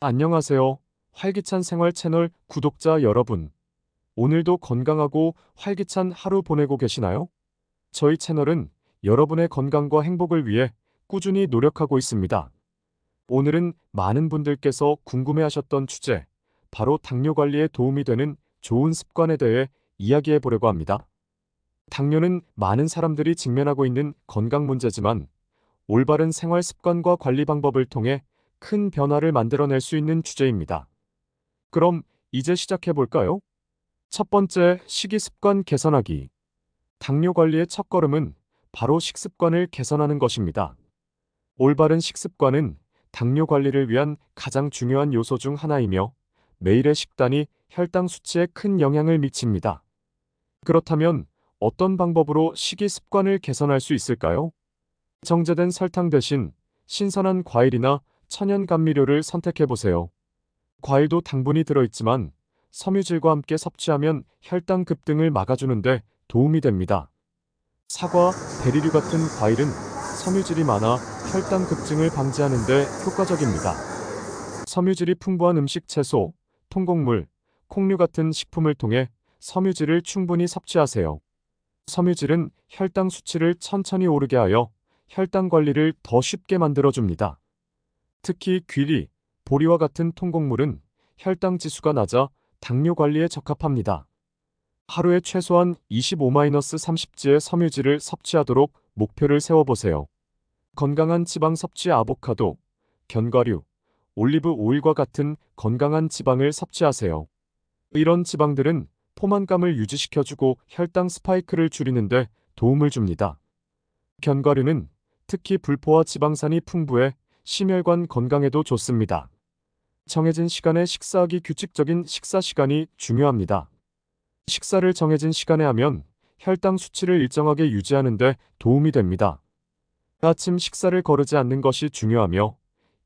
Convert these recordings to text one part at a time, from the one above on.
안녕하세요. 활기찬 생활 채널 구독자 여러분. 오늘도 건강하고 활기찬 하루 보내고 계시나요? 저희 채널은 여러분의 건강과 행복을 위해 꾸준히 노력하고 있습니다. 오늘은 많은 분들께서 궁금해하셨던 주제, 바로 당뇨 관리에 도움이 되는 좋은 습관에 대해 이야기해 보려고 합니다. 당뇨는 많은 사람들이 직면하고 있는 건강 문제지만 올바른 생활 습관과 관리 방법을 통해 큰 변화를 만들어낼 수 있는 주제입니다. 그럼 이제 시작해 볼까요? 첫 번째, 식이 습관 개선하기. 당뇨 관리의 첫걸음은 바로 식습관을 개선하는 것입니다. 올바른 식습관은 당뇨 관리를 위한 가장 중요한 요소 중 하나이며 매일의 식단이 혈당 수치에 큰 영향을 미칩니다. 그렇다면 어떤 방법으로 식이 습관을 개선할 수 있을까요? 정제된 설탕 대신 신선한 과일이나 천연 감미료를 선택해 보세요. 과일도 당분이 들어있지만 섬유질과 함께 섭취하면 혈당 급등을 막아주는데 도움이 됩니다. 사과, 베리류 같은 과일은 섬유질이 많아 혈당 급증을 방지하는 데 효과적입니다. 섬유질이 풍부한 음식, 채소, 통곡물, 콩류 같은 식품을 통해 섬유질을 충분히 섭취하세요. 섬유질은 혈당 수치를 천천히 오르게 하여 혈당 관리를 더 쉽게 만들어줍니다. 특히 귀리, 보리와 같은 통곡물은 혈당 지수가 낮아 당뇨 관리에 적합합니다. 하루에 최소한 25-30g의 섬유질을 섭취하도록 목표를 세워보세요. 건강한 지방 섭취, 아보카도, 견과류, 올리브 오일과 같은 건강한 지방을 섭취하세요. 이런 지방들은 포만감을 유지시켜주고 혈당 스파이크를 줄이는데 도움을 줍니다. 견과류는 특히 불포화 지방산이 풍부해 심혈관 건강에도 좋습니다. 정해진 시간에 식사하기. 규칙적인 식사 시간이 중요합니다. 식사를 정해진 시간에 하면 혈당 수치를 일정하게 유지하는 데 도움이 됩니다. 아침 식사를 거르지 않는 것이 중요하며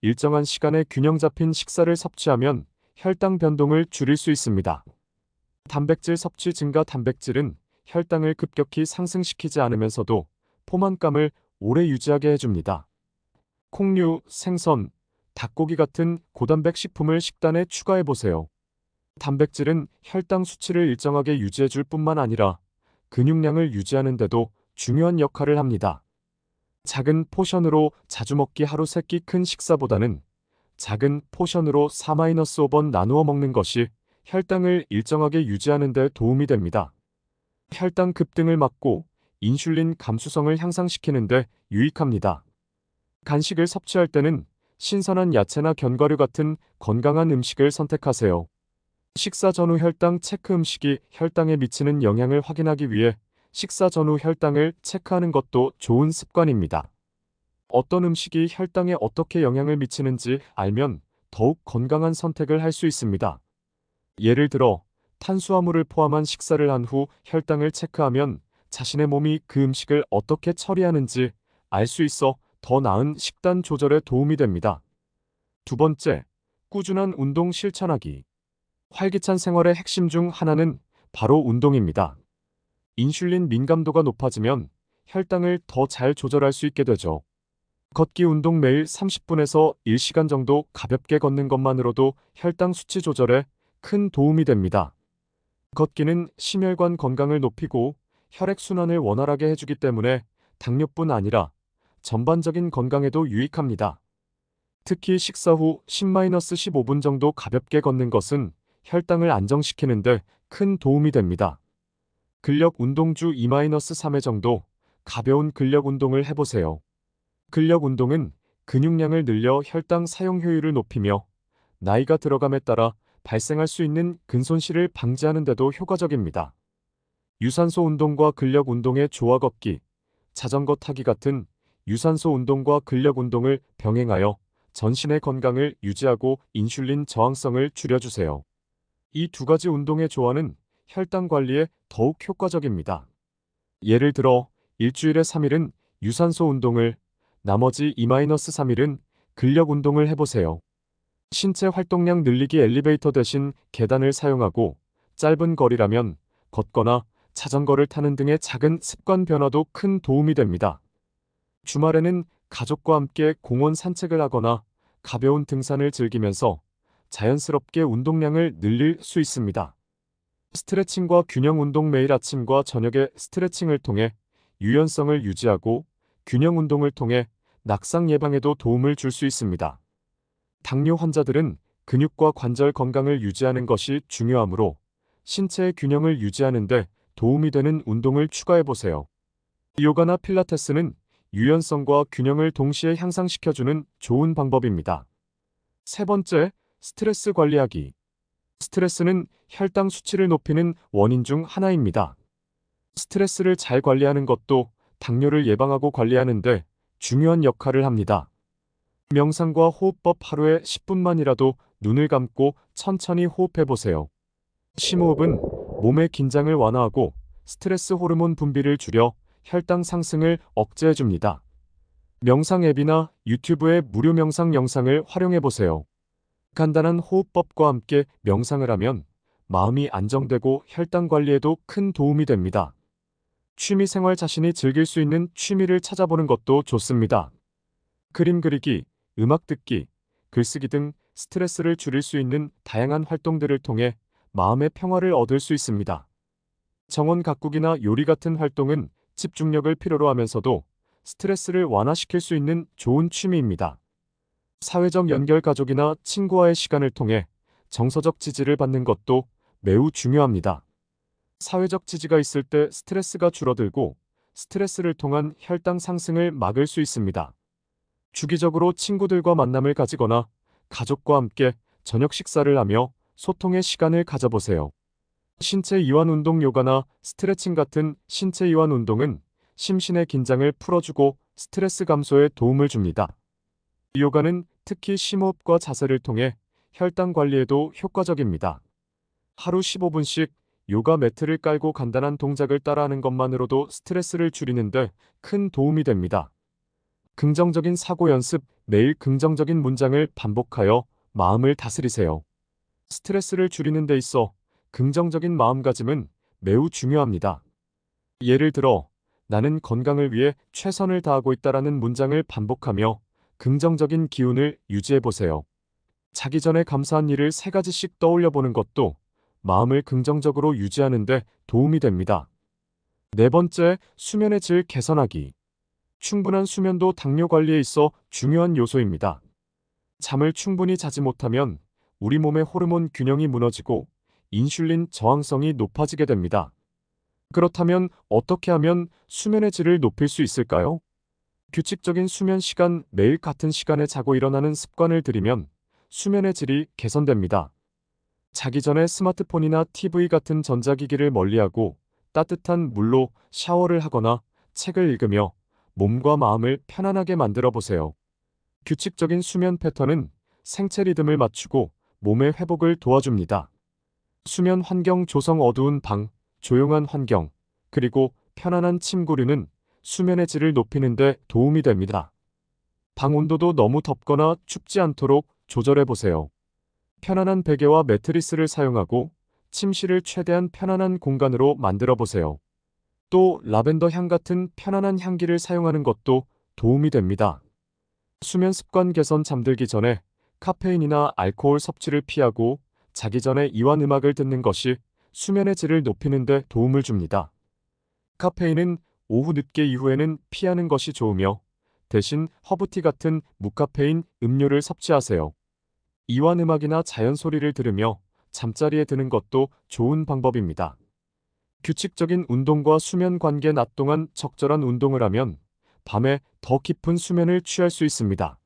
일정한 시간에 균형 잡힌 식사를 섭취하면 혈당 변동을 줄일 수 있습니다. 단백질 섭취 증가. 단백질은 혈당을 급격히 상승시키지 않으면서도 포만감을 오래 유지하게 해줍니다. 콩류, 생선, 닭고기 같은 고단백 식품을 식단에 추가해보세요. 단백질은 혈당 수치를 일정하게 유지해줄 뿐만 아니라 근육량을 유지하는 데도 중요한 역할을 합니다. 작은 포션으로 자주 먹기. 하루 3끼. 큰 식사보다는 작은 포션으로 4-5번 나누어 먹는 것이 혈당을 일정하게 유지하는 데 도움이 됩니다. 혈당 급등을 막고 인슐린 감수성을 향상시키는 데 유익합니다. 간식을 섭취할 때는 신선한 야채나 견과류 같은 건강한 음식을 선택하세요. 식사 전후 혈당 체크. 음식이 혈당에 미치는 영향을 확인하기 위해 식사 전후 혈당을 체크하는 것도 좋은 습관입니다. 어떤 음식이 혈당에 어떻게 영향을 미치는지 알면 더욱 건강한 선택을 할 수 있습니다. 예를 들어 탄수화물을 포함한 식사를 한 후 혈당을 체크하면 자신의 몸이 그 음식을 어떻게 처리하는지 알 수 있어 더 나은 식단 조절에 도움이 됩니다. 두 번째, 꾸준한 운동 실천하기. 활기찬 생활의 핵심 중 하나는 바로 운동입니다. 인슐린 민감도가 높아지면 혈당을 더 잘 조절할 수 있게 되죠. 걷기 운동. 매일 30분에서 1시간 정도 가볍게 걷는 것만으로도 혈당 수치 조절에 큰 도움이 됩니다. 걷기는 심혈관 건강을 높이고 혈액순환을 원활하게 해주기 때문에 당뇨뿐 아니라 전반적인 건강에도 유익합니다. 특히 식사 후 10-15분 정도 가볍게 걷는 것은 혈당을 안정시키는 데 큰 도움이 됩니다. 근력 운동. 주 2-3회 정도 가벼운 근력 운동을 해보세요. 근력 운동은 근육량을 늘려 혈당 사용 효율을 높이며 나이가 들어감에 따라 발생할 수 있는 근손실을 방지하는 데도 효과적입니다. 유산소 운동과 근력 운동의 조화. 걷기, 자전거 타기 같은 유산소 운동과 근력 운동을 병행하여 전신의 건강을 유지하고 인슐린 저항성을 줄여주세요. 이 두 가지 운동의 조화는 혈당 관리에 더욱 효과적입니다. 예를 들어 일주일에 3일은 유산소 운동을, 나머지 2-3일은 근력 운동을 해보세요. 신체 활동량 늘리기. 엘리베이터 대신 계단을 사용하고 짧은 거리라면 걷거나 자전거를 타는 등의 작은 습관 변화도 큰 도움이 됩니다. 주말에는 가족과 함께 공원 산책을 하거나 가벼운 등산을 즐기면서 자연스럽게 운동량을 늘릴 수 있습니다. 스트레칭과 균형 운동 매일 아침과 저녁에 스트레칭을 통해 유연성을 유지하고 균형 운동을 통해 낙상 예방에도 도움을 줄 수 있습니다. 당뇨 환자들은 근육과 관절 건강을 유지하는 것이 중요하므로 신체의 균형을 유지하는 데 도움이 되는 운동을 추가해 보세요. 요가나 필라테스는 유연성과 균형을 동시에 향상시켜주는 좋은 방법입니다. 세 번째, 스트레스 관리하기. 스트레스는 혈당 수치를 높이는 원인 중 하나입니다. 스트레스를 잘 관리하는 것도 당뇨를 예방하고 관리하는데 중요한 역할을 합니다. 명상과 호흡법 하루에 10분만이라도 눈을 감고 천천히 호흡해 보세요. 심호흡은 몸의 긴장을 완화하고 스트레스 호르몬 분비를 줄여 혈당 상승을 억제해 줍니다. 명상 앱이나 유튜브의 무료 명상 영상을 활용해 보세요. 간단한 호흡법과 함께 명상을 하면 마음이 안정되고 혈당 관리에도 큰 도움이 됩니다. 취미 생활 자신이 즐길 수 있는 취미를 찾아보는 것도 좋습니다. 그림 그리기, 음악 듣기, 글쓰기 등 스트레스를 줄일 수 있는 다양한 활동들을 통해 마음의 평화를 얻을 수 있습니다. 정원 가꾸기나 요리 같은 활동은 집중력을 필요로 하면서도 스트레스를 완화시킬 수 있는 좋은 취미입니다. 사회적 연결 가족이나 친구와의 시간을 통해 정서적 지지를 받는 것도 매우 중요합니다. 사회적 지지가 있을 때 스트레스가 줄어들고 스트레스를 통한 혈당 상승을 막을 수 있습니다. 주기적으로 친구들과 만남을 가지거나 가족과 함께 저녁 식사를 하며 소통의 시간을 가져보세요. 신체 이완 운동 요가나 스트레칭 같은 신체 이완 운동은 심신의 긴장을 풀어주고 스트레스 감소에 도움을 줍니다. 요가는 특히 심호흡과 자세를 통해 혈당 관리에도 효과적입니다. 하루 15분씩 요가 매트를 깔고 간단한 동작을 따라하는 것만으로도 스트레스를 줄이는데 큰 도움이 됩니다. 긍정적인 사고 연습, 매일 긍정적인 문장을 반복하여 마음을 다스리세요. 스트레스를 줄이는 데 있어 긍정적인 마음가짐은 매우 중요합니다. 예를 들어, 나는 건강을 위해 최선을 다하고 있다라는 문장을 반복하며 긍정적인 기운을 유지해 보세요. 자기 전에 감사한 일을 3가지씩 떠올려 보는 것도 마음을 긍정적으로 유지하는 데 도움이 됩니다. 네 번째, 수면의 질 개선하기. 충분한 수면도 당뇨 관리에 있어 중요한 요소입니다. 잠을 충분히 자지 못하면 우리 몸의 호르몬 균형이 무너지고 인슐린 저항성이 높아지게 됩니다. 그렇다면 어떻게 하면 수면의 질을 높일 수 있을까요? 규칙적인 수면 시간, 매일 같은 시간에 자고 일어나는 습관을 들이면 수면의 질이 개선됩니다. 자기 전에 스마트폰이나 TV 같은 전자기기를 멀리하고 따뜻한 물로 샤워를 하거나 책을 읽으며 몸과 마음을 편안하게 만들어 보세요. 규칙적인 수면 패턴은 생체 리듬을 맞추고 몸의 회복을 도와줍니다. 수면 환경 조성 어두운 방, 조용한 환경, 그리고 편안한 침구류는 수면의 질을 높이는 데 도움이 됩니다. 방 온도도 너무 덥거나 춥지 않도록 조절해 보세요. 편안한 베개와 매트리스를 사용하고 침실을 최대한 편안한 공간으로 만들어 보세요. 또 라벤더 향 같은 편안한 향기를 사용하는 것도 도움이 됩니다. 수면 습관 개선 잠들기 전에 카페인이나 알코올 섭취를 피하고 자기 전에 이완 음악을 듣는 것이 수면의 질을 높이는 데 도움을 줍니다. 카페인은 오후 늦게 이후에는 피하는 것이 좋으며 대신 허브티 같은 무카페인 음료를 섭취하세요. 이완 음악이나 자연 소리를 들으며 잠자리에 드는 것도 좋은 방법입니다. 규칙적인 운동과 수면 관계 낮 동안 적절한 운동을 하면 밤에 더 깊은 수면을 취할 수 있습니다.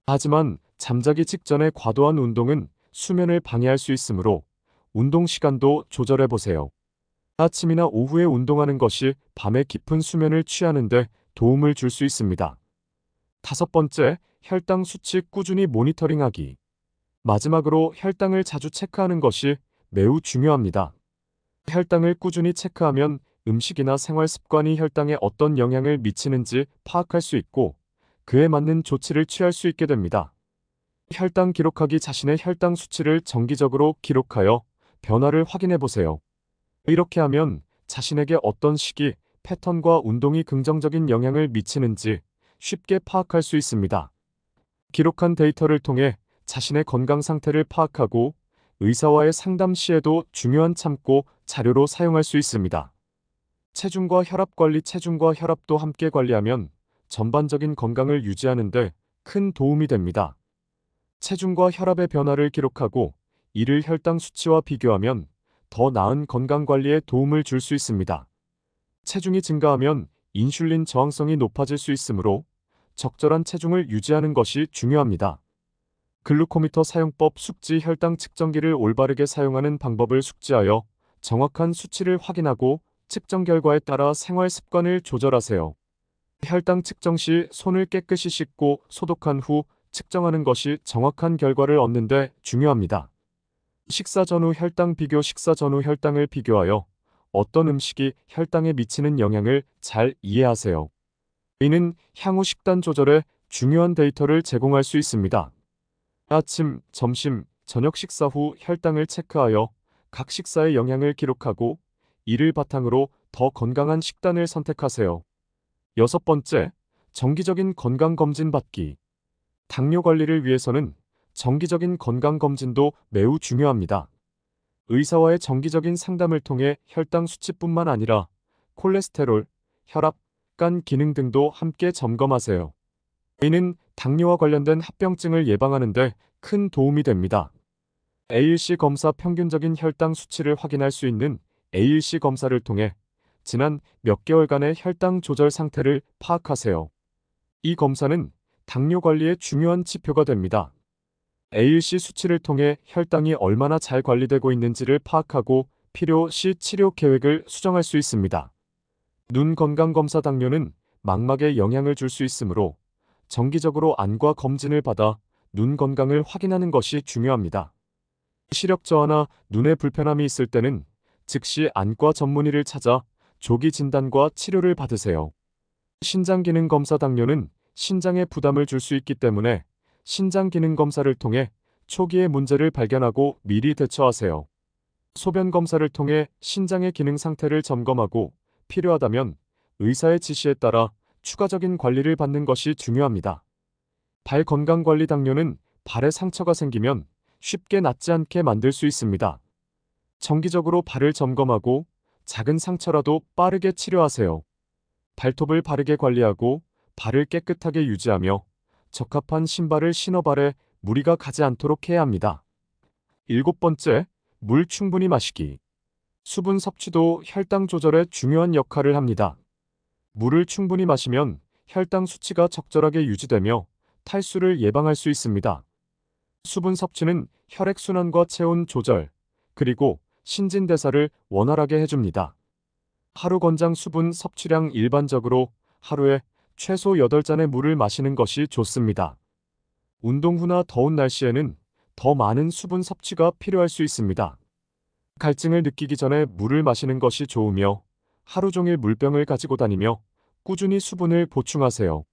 하지만 잠자기 직전에 과도한 운동은 수면을 방해할 수 있으므로 운동 시간도 조절해 보세요. 아침이나 오후에 운동하는 것이 밤에 깊은 수면을 취하는 데 도움을 줄 수 있습니다. 다섯 번째, 혈당 수치 꾸준히 모니터링하기. 마지막으로 혈당을 자주 체크하는 것이 매우 중요합니다. 혈당을 꾸준히 체크하면 음식이나 생활 습관이 혈당에 어떤 영향을 미치는지 파악할 수 있고 그에 맞는 조치를 취할 수 있게 됩니다. 혈당 기록하기 자신의 혈당 수치를 정기적으로 기록하여 변화를 확인해 보세요. 이렇게 하면 자신에게 어떤 식이, 패턴과 운동이 긍정적인 영향을 미치는지 쉽게 파악할 수 있습니다. 기록한 데이터를 통해 자신의 건강 상태를 파악하고 의사와의 상담 시에도 중요한 참고 자료로 사용할 수 있습니다. 체중과 혈압 관리. 체중과 혈압도 함께 관리하면 전반적인 건강을 유지하는 데 큰 도움이 됩니다. 체중과 혈압의 변화를 기록하고 이를 혈당 수치와 비교하면 더 나은 건강 관리에 도움을 줄 수 있습니다. 체중이 증가하면 인슐린 저항성이 높아질 수 있으므로 적절한 체중을 유지하는 것이 중요합니다. 글루코미터 사용법. 숙지. 혈당 측정기를 올바르게 사용하는 방법을 숙지하여 정확한 수치를 확인하고 측정 결과에 따라 생활 습관을 조절하세요. 혈당 측정 시 손을 깨끗이 씻고 소독한 후 측정하는 것이 정확한 결과를 얻는 데 중요합니다. 식사 전후 혈당 비교. 식사 전후 혈당을 비교하여 어떤 음식이 혈당에 미치는 영향을 잘 이해하세요. 이는 향후 식단 조절에 중요한 데이터를 제공할 수 있습니다. 아침, 점심, 저녁 식사 후 혈당을 체크하여 각 식사의 영향을 기록하고 이를 바탕으로 더 건강한 식단을 선택하세요. 6번째, 정기적인 건강검진 받기. 당뇨 관리를 위해서는 정기적인 건강검진도 매우 중요합니다. 의사와의 정기적인 상담을 통해 혈당 수치뿐만 아니라 콜레스테롤, 혈압, 간 기능 등도 함께 점검하세요. 이는 당뇨와 관련된 합병증을 예방하는 데 큰 도움이 됩니다. A1C 검사. 평균적인 혈당 수치를 확인할 수 있는 A1C 검사를 통해 지난 몇 개월간의 혈당 조절 상태를 파악하세요. 이 검사는 당뇨 관리에 중요한 지표가 됩니다. A1C 수치를 통해 혈당이 얼마나 잘 관리되고 있는지를 파악하고 필요시 치료 계획을 수정할 수 있습니다. 눈 건강검사. 당뇨는 망막에 영향을 줄 수 있으므로 정기적으로 안과 검진을 받아 눈 건강을 확인하는 것이 중요합니다. 시력 저하나 눈에 불편함이 있을 때는 즉시 안과 전문의를 찾아 조기 진단과 치료를 받으세요. 신장 기능 검사. 당뇨는 신장에 부담을 줄 수 있기 때문에 신장 기능 검사를 통해 초기에 문제를 발견하고 미리 대처하세요. 소변 검사를 통해 신장의 기능 상태를 점검하고 필요하다면 의사의 지시에 따라 추가적인 관리를 받는 것이 중요합니다. 발 건강 관리. 당뇨는 발에 상처가 생기면 쉽게 낫지 않게 만들 수 있습니다. 정기적으로 발을 점검하고 작은 상처라도 빠르게 치료하세요. 발톱을 바르게 관리하고 발을 깨끗하게 유지하며 적합한 신발을 신어 발에 무리가 가지 않도록 해야 합니다. 7번째, 물 충분히 마시기. 수분 섭취도 혈당 조절에 중요한 역할을 합니다. 물을 충분히 마시면 혈당 수치가 적절하게 유지되며 탈수를 예방할 수 있습니다. 수분 섭취는 혈액순환과 체온 조절, 그리고 신진대사를 원활하게 해줍니다. 하루 권장 수분 섭취량. 일반적으로 하루에 최소 8잔의 물을 마시는 것이 좋습니다. 운동 후나 더운 날씨에는 더 많은 수분 섭취가 필요할 수 있습니다. 갈증을 느끼기 전에 물을 마시는 것이 좋으며 하루 종일 물병을 가지고 다니며 꾸준히 수분을 보충하세요.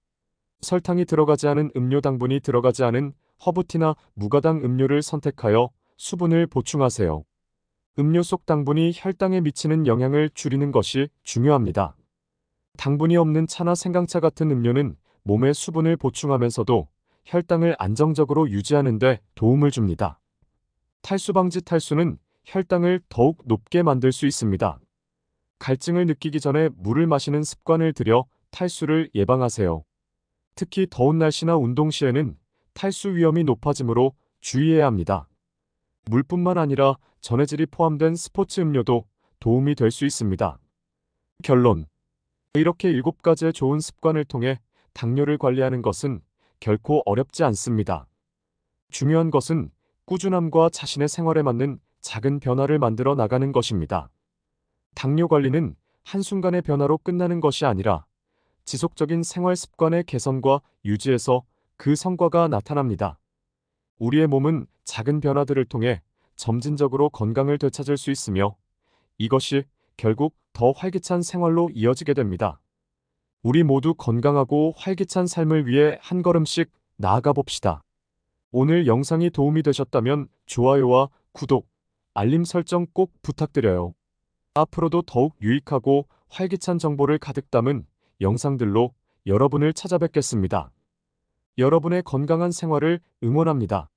설탕이 들어가지 않은 음료. 당분이 들어가지 않은 허브티나 무가당 음료를 선택하여 수분을 보충하세요. 음료 속 당분이 혈당에 미치는 영향을 줄이는 것이 중요합니다. 당분이 없는 차나 생강차 같은 음료는 몸에 수분을 보충하면서도 혈당을 안정적으로 유지하는 데 도움을 줍니다. 탈수 방지. 탈수는 혈당을 더욱 높게 만들 수 있습니다. 갈증을 느끼기 전에 물을 마시는 습관을 들여 탈수를 예방하세요. 특히 더운 날씨나 운동 시에는 탈수 위험이 높아지므로 주의해야 합니다. 물뿐만 아니라 전해질이 포함된 스포츠 음료도 도움이 될 수 있습니다. 결론. 이렇게 7가지의 좋은 습관을 통해 당뇨를 관리하는 것은 결코 어렵지 않습니다. 중요한 것은 꾸준함과 자신의 생활에 맞는 작은 변화를 만들어 나가는 것입니다. 당뇨 관리는 한순간의 변화로 끝나는 것이 아니라 지속적인 생활 습관의 개선과 유지에서 그 성과가 나타납니다. 우리의 몸은 작은 변화들을 통해 점진적으로 건강을 되찾을 수 있으며 이것이 결국 더 활기찬 생활로 이어지게 됩니다. 우리 모두 건강하고 활기찬 삶을 위해 한 걸음씩 나아가 봅시다. 오늘 영상이 도움이 되셨다면 좋아요와 구독, 알림 설정 꼭 부탁드려요. 앞으로도 더욱 유익하고 활기찬 정보를 가득 담은 영상들로 여러분을 찾아뵙겠습니다. 여러분의 건강한 생활을 응원합니다.